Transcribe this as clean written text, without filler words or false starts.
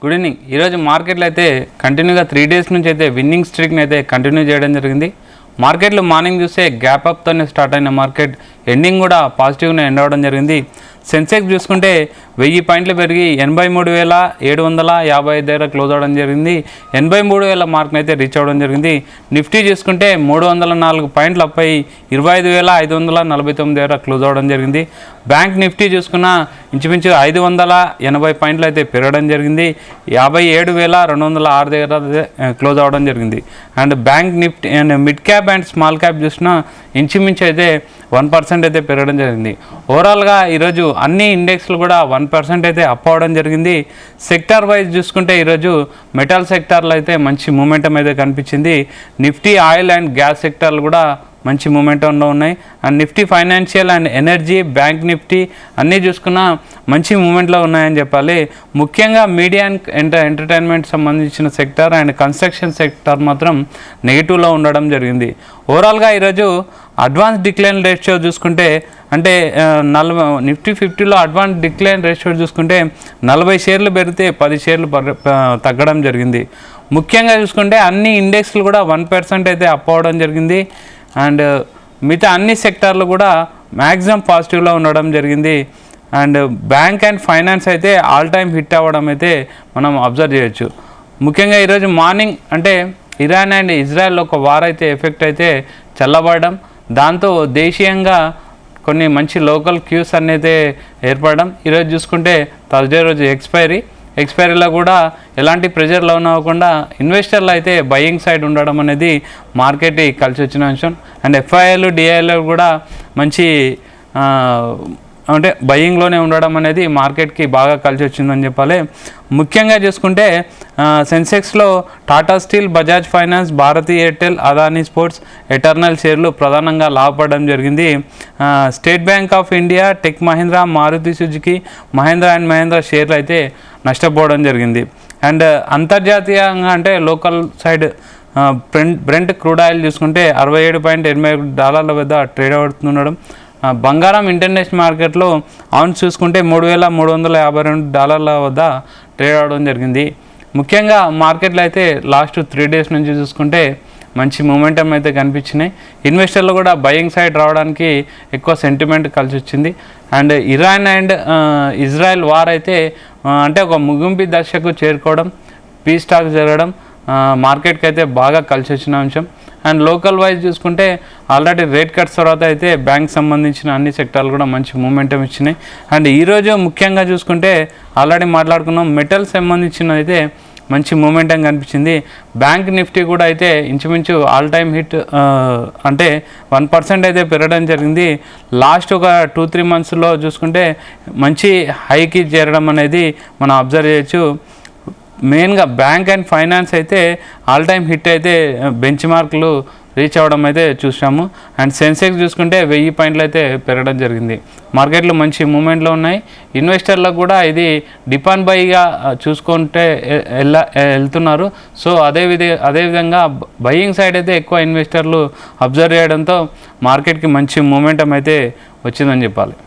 Good evening. ఈరోజు మార్కెట్లో అయితే కంటిన్యూగా 3 డేస్ నుంచి అయితే విన్నింగ్ స్ట్రీక్ని అయితే కంటిన్యూ చేయడం జరిగింది. మార్కెట్లో మార్నింగ్ చూస్తే గ్యాప్ అప్తోనే స్టార్ట్ అయిన మార్కెట్ ఎండింగ్ కూడా పాజిటివ్గా ఎండ్ అవ్వడం జరిగింది. సెన్సెక్స్ చూసుకుంటే 1000 పాయింట్లు పెరిగి 83,755 దగ్గర క్లోజ్ అవ్వడం జరిగింది. 83,000 మార్క్ని అయితే రీచ్ అవ్వడం జరిగింది. నిఫ్టీ చూసుకుంటే 304 పాయింట్లు అప్ అయ్యి 25,549 దగ్గర క్లోజ్ అవ్వడం జరిగింది. బ్యాంక్ నిఫ్టీ చూసుకున్న ఇంచుమించు 580 పాయింట్లు అయితే పెరగడం జరిగింది. 57,206 దగ్గర క్లోజ్ అవ్వడం జరిగింది. And bank Nifty and mid cap and small cap చూసినా ఇంచుమించు అయితే 1% అయితే పెరగడం జరిగింది. ఓవరాల్గా ఈరోజు అన్ని ఇండెక్స్లు కూడా 1% అయితే అప్ అవ్వడం జరిగింది. సెక్టార్ వైజ్ చూసుకుంటే ఈరోజు మెటల్ సెక్టార్లో అయితే మంచి మూమెంటం అయితే కనిపించింది. నిఫ్టీ ఆయిల్ అండ్ గ్యాస్ సెక్టార్లు కూడా మంచి మూమెంటంలో ఉన్నాయి. And Nifty financial and energy, bank Nifty అన్నీ చూసుకున్నా మంచి మూమెంట్లో ఉన్నాయని చెప్పాలి. ముఖ్యంగా మీడియా అండ్ ఎంటర్టైన్మెంట్ సంబంధించిన సెక్టార్ అండ్ కన్స్ట్రక్షన్ సెక్టార్ మాత్రం నెగిటివ్లో ఉండడం జరిగింది. ఓవరాల్గా ఈరోజు అడ్వాన్స్ డిక్లైన్ రేషియో చూసుకుంటే అంటే నిఫ్టీ 50లో అడ్వాన్స్ డిక్లైన్ రేషియో చూసుకుంటే 40 షేర్లు పెరిగితే 10 షేర్లు తగ్గడం జరిగింది. ముఖ్యంగా చూసుకుంటే అన్ని ఇండెక్స్లు కూడా 1% అయితే అప్ అవ్వడం జరిగింది. అండ్ మిగతా అన్ని సెక్టార్లు కూడా మ్యాక్సిమం పాజిటివ్లో ఉండడం జరిగింది. అండ్ బ్యాంక్ అండ్ ఫైనాన్స్ అయితే ఆల్ టైమ్ హిట్ అవ్వడం అయితే మనం అబ్జర్వ్ చేయొచ్చు. ముఖ్యంగా ఈరోజు మార్నింగ్ అంటే ఇరాన్ అండ్ ఇజ్రాయెల్ ఒక వార్ అయితే ఎఫెక్ట్ అయితే చల్లబడడం, దాంతో దేశీయంగా కొన్ని మంచి లోకల్ క్యూస్ అనేది ఏర్పడడం. ఈరోజు చూసుకుంటే థర్స్డే రోజు ఎక్స్పైరీలో కూడా ఎలాంటి ప్రెజర్ లోన్ అవ్వకుండా ఇన్వెస్టర్లు అయితే బయింగ్ సైడ్ ఉండడం అనేది మార్కెట్ కలిసి వచ్చిన అంశం. అండ్ ఎఫ్ఐఐలు డిఐలు కూడా మంచి అంటే బయింగ్లోనే ఉండడం అనేది మార్కెట్కి బాగా కలిసి వచ్చిందని చెప్పాలి. ముఖ్యంగా చూసుకుంటే సెన్సెక్స్లో Tata steel, Bajaj finance, Bharti Airtel, Adani sports, eternal షేర్లు ప్రధానంగా లాభపడడం జరిగింది. State Bank of India, tech Mahindra, Maruti Suzuki, Mahindra and Mahindra షేర్లు అయితే నష్టపోవడం జరిగింది. అండ్ అంతర్జాతీయంగా అంటే local side Brent crude oil చూసుకుంటే $67.81 వద్ద ట్రేడ్ అవుతుండడం. బంగారం ఇంటర్నేషనల్ మార్కెట్లో ఔన్స్ చూసుకుంటే $3,352 వద్ద ట్రేడ్ అవడం జరిగింది. ముఖ్యంగా మార్కెట్లో అయితే లాస్ట్ 3 డేస్ నుంచి చూసుకుంటే మంచి మూమెంటం అయితే కనిపించినాయి. ఇన్వెస్టర్లు కూడా బయింగ్ సైడ్ రావడానికి ఎక్కువ సెంటిమెంట్ కలిసి వచ్చింది. And Iran and Israel war అయితే అంటే ఒక ముగింపు దశకు చేరుకోవడం, పీస్ టాక్ జరగడం మార్కెట్కి అయితే బాగా కలిసి వచ్చిన అంశం. అండ్ లోకల్ వైజ్ చూసుకుంటే ఆల్రెడీ రేట్ కట్స్ తర్వాత అయితే బ్యాంక్ సంబంధించిన అన్ని సెక్టార్లు కూడా మంచి మూమెంటం ఇచ్చినాయి. అండ్ ఈరోజు ముఖ్యంగా చూసుకుంటే ఆల్రెడీ మాట్లాడుకున్నాం మెటల్స్ సంబంధించిన అయితే మంచి మూమెంటం కనిపించింది. బ్యాంక్ నిఫ్టీ కూడా అయితే ఇంచుమించు ఆల్ టైమ్ హిట్ అంటే 1% అయితే పెరగడం జరిగింది. లాస్ట్ ఒక 2-3 మంత్స్లో చూసుకుంటే మంచి హైకి చేరడం అనేది మనం అబ్జర్వ్ చేయొచ్చు. మెయిన్గా బ్యాంక్ అండ్ ఫైనాన్స్ అయితే ఆల్ టైమ్ హిట్ అయితే బెంచ్ మార్కులు రీచ్ అవ్వడం అయితే చూసాము. అండ్ సెన్సెక్స్ చూసుకుంటే 1000 పాయింట్లు అయితే పెరగడం జరిగింది. మార్కెట్లు మంచి మూమెంట్లో ఉన్నాయి. ఇన్వెస్టర్లకు కూడా ఇది డిపాన్ బైగా చూసుకుంటే వెళ్తున్నారు. సో అదేవిధంగా బయింగ్ సైడ్ అయితే ఎక్కువ ఇన్వెస్టర్లు అబ్జర్వ్ చేయడంతో మార్కెట్కి మంచి మూమెంటం అయితే వచ్చిందని చెప్పాలి.